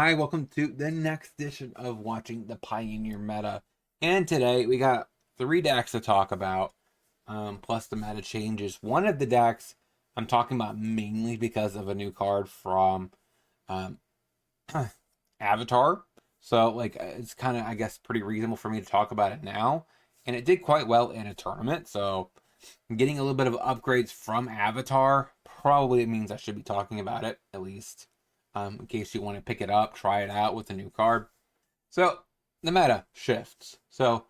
Hi, welcome to the next edition of Watching the Pioneer Meta. And today we got three decks to talk about, plus the meta changes. One of the decks I'm talking about mainly because of a new card from um, Avatar. So, it's kind of, I guess, pretty reasonable for me to talk about it now. And it did quite well in a tournament. So, getting a little bit of upgrades from Avatar probably means I should be talking about it, at least in case you want to pick it up, try it out with a new card. So the meta shifts. So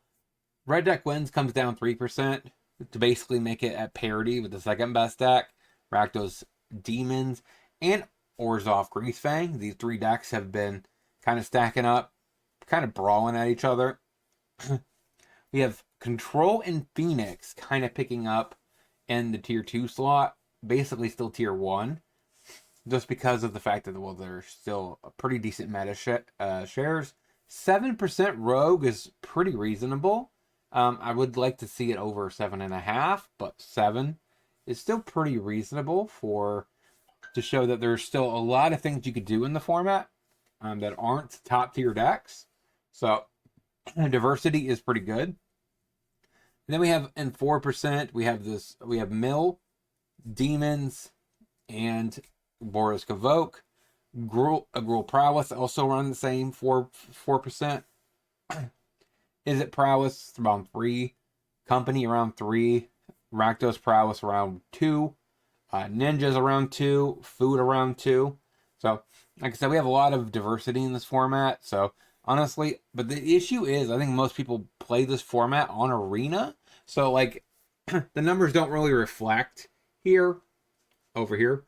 red deck wins comes down 3% to basically make it at parity with the second best deck, Rakdos Demons, and Orzhov Greasefang. These three decks have been kind of stacking up, kind of brawling at each other. We have Control and Phoenix kind of picking up in the tier 2 slot, basically still tier 1, just because of the fact that, well, they're still a pretty decent meta shares. 7% Rogue is pretty reasonable. I would like to see it over 7.5, but 7 is still pretty reasonable to show that there's still a lot of things you could do in the format that aren't top tier decks. So diversity is pretty good. And then we have in 4%, we have Mill, Demons, and Boris Kavoke. Gruul Prowess also around the same 4%. Is it Prowess around 3? Company around 3. Rakdos Prowess around 2. Ninjas around 2. Food around 2. So, like I said, we have a lot of diversity in this format. So, honestly, but the issue is, I think most people play this format on Arena. So, the numbers don't really reflect over here.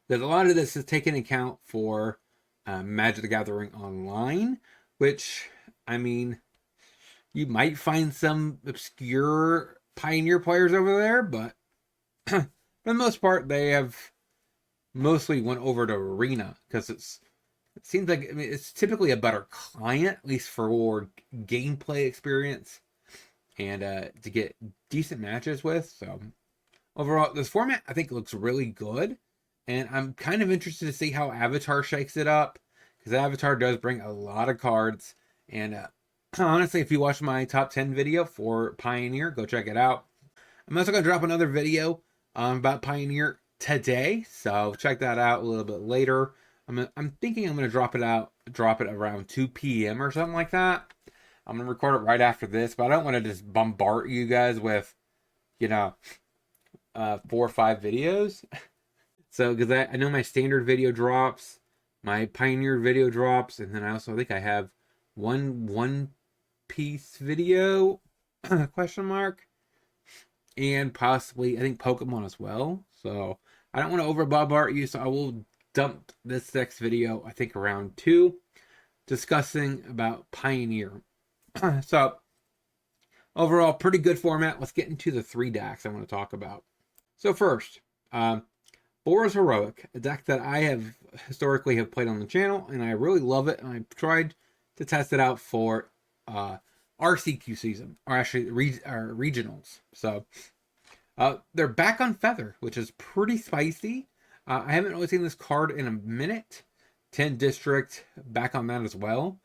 Because a lot of this is taken account for Magic the Gathering Online, which, I mean, you might find some obscure Pioneer players over there, but for the most part, they have mostly went over to Arena because it seems like, I mean, it's typically a better client, at least for gameplay experience and to get decent matches with. So overall, this format I think looks really good, and I'm kind of interested to see how Avatar shakes it up because Avatar does bring a lot of cards. And honestly, if you watch my top 10 video for Pioneer, go check it out. I'm also going to drop another video about Pioneer today, so check that out a little bit later. I'm thinking I'm going to drop it around 2 p.m. or something like that. I'm going to record it right after this, but I don't want to just bombard you guys with, 4 or 5 videos. So, because I know my standard video drops, my Pioneer video drops, and then I think I have one piece video, question mark, and possibly, I think, Pokemon as well. So, I don't want to over bombard you, so I will dump this next video, I think, around 2, discussing about Pioneer. So, overall, pretty good format. Let's get into the 3 decks I want to talk about. So, first, Boros Heroic, a deck that I have historically played on the channel, and I really love it. And I've tried to test it out for RCQ season, or actually regionals. So they're back on Feather, which is pretty spicy. I haven't really seen this card in a minute. 10 District back on that as well.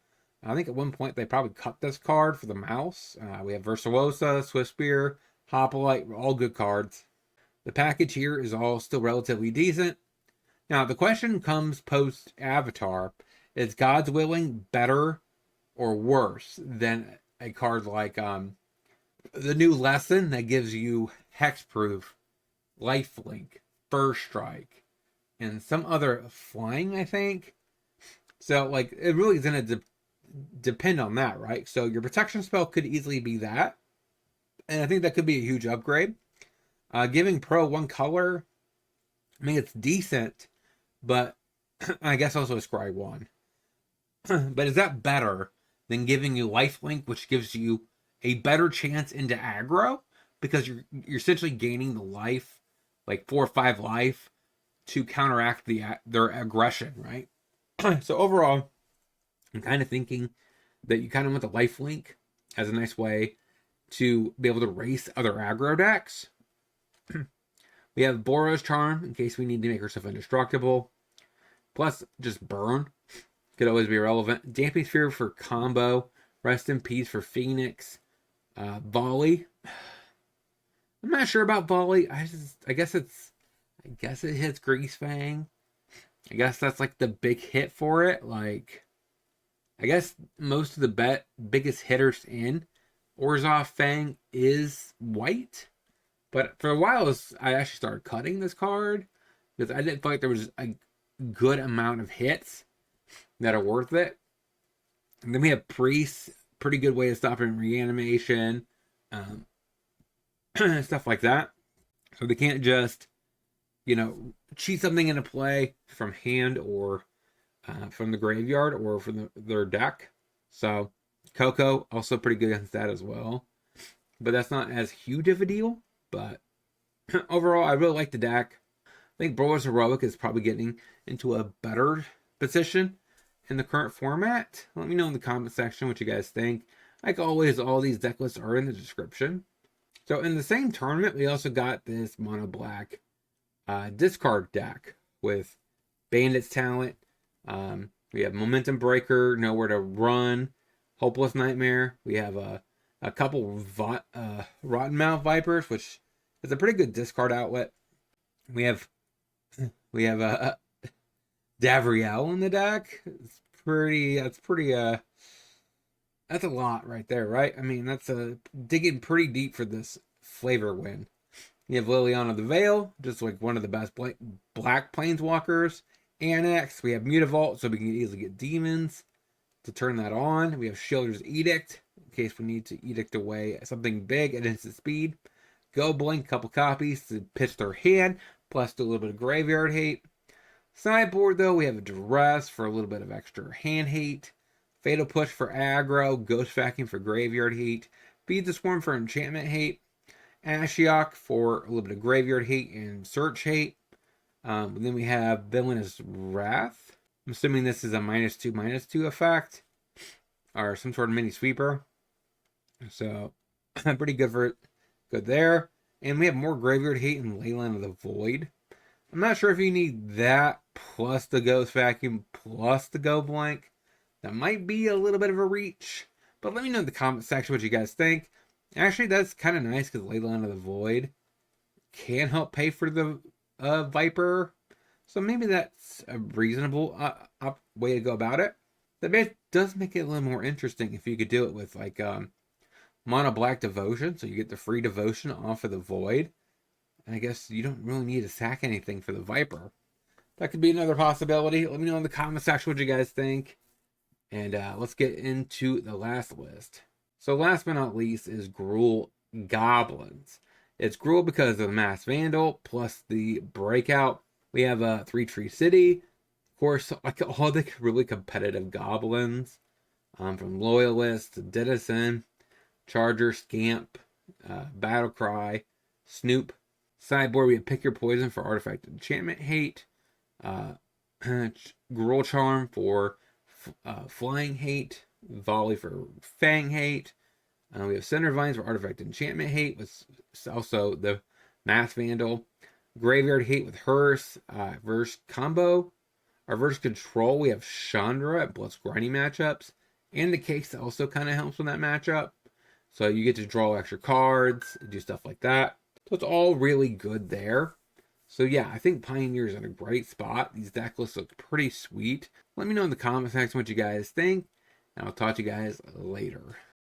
I think at one point they probably cut this card for the mouse. We have Virtuosa, Swiftspear, Hoplite, all good cards. The package here is all still relatively decent. Now, the question comes post Avatar: is God's Willing better or worse than a card like the new Lesson that gives you Hexproof, Lifelink, First Strike, and some other flying, I think? So, it really is going to depend on that, right? So, your protection spell could easily be that. And I think that could be a huge upgrade. Giving Pro 1 color, I mean, it's decent, but I guess also a Scry 1. But is that better than giving you Lifelink, which gives you a better chance into aggro? Because you're essentially gaining the life, like 4 or 5 life, to counteract their aggression, right? So overall, I'm kind of thinking that you kind of want the Lifelink as a nice way to be able to race other aggro decks. We have Boros Charm in case we need to make ourselves indestructible. Plus, just burn. could always be relevant. Damping Sphere for combo. Rest in Peace for Phoenix. Volley. I'm not sure about Volley. I guess it hits Grease Fang. I guess that's like the big hit for it. Like, I guess most of the biggest hitters in Orzhov Fang is white. But for a while, I actually started cutting this card because I didn't feel like there was a good amount of hits that are worth it. And then we have Priest, pretty good way of stopping reanimation, stuff like that. So they can't just, cheat something into play from hand or from the graveyard or from their deck. So Coco also pretty good against that as well. But that's not as huge of a deal. But overall, I really like the deck. I think Broly's Heroic is probably getting into a better position in the current format. Let me know in the comment section what you guys think. Like always, all these deck lists are in the description. So in the same tournament, we also got this mono black discard deck with Bandit's Talent. We have Momentum Breaker, Nowhere to Run, Hopeless Nightmare. We have a couple Rotten Mouth Vipers, which is a pretty good discard outlet. We have Davriel in the deck. That's a lot right there, right? I mean, that's digging pretty deep for this flavor win. You have Liliana the Veil, just like one of the best black planeswalkers. Annex, we have Mutavault, so we can easily get demons to turn that on. We have Shielder's Edict, in case we need to edict away something big at instant speed. Go Blink, a couple copies to pitch their hand, plus do a little bit of graveyard hate. Sideboard, though, we have a Duress for a little bit of extra hand hate. Fatal Push for aggro. Ghost Vacuum for graveyard hate. Feed the Swarm for enchantment hate. Ashiok for a little bit of graveyard hate and search hate. Then we have Villainous Wrath. I'm assuming this is a -2/-2 effect. Or some sort of mini sweeper. So, pretty good there. And we have more graveyard hate in Leyline of the Void. I'm not sure if you need that plus the Ghost Vacuum plus the Go Blank. That might be a little bit of a reach. But let me know in the comment section what you guys think. Actually, that's kind of nice because Leyline of the Void can help pay for the Viper. So maybe that's a reasonable way to go about it. That does make it a little more interesting if you could do it with like Mono Black Devotion. So you get the free Devotion off of the Void. And I guess you don't really need to sack anything for the Viper. That could be another possibility. Let me know in the comment section what you guys think. And let's get into the last list. So last but not least is Gruul Goblins. It's Gruul because of the Mass Vandal plus the Breakout. We have a 3-Tree City. Of course, like all the really competitive goblins. From Loyalist to Denizen, Charger, Scamp, Battlecry, Snoop. Sideboard, we have Pick Your Poison for Artifact Enchantment Hate. Gruul Charm for Flying Hate. Volley for Fang Hate. We have Center Vines for Artifact Enchantment Hate, with also the Mass Vandal. Graveyard Hate with Hearse. Verse Combo. Our verse Control, we have Chandra at plus grinding matchups. And the Case also kind of helps with that matchup. So you get to draw extra cards, do stuff like that. So it's all really good there. So yeah, I think Pioneer's in a great spot. These deck lists look pretty sweet. Let me know in the comment section what you guys think. And I'll talk to you guys later.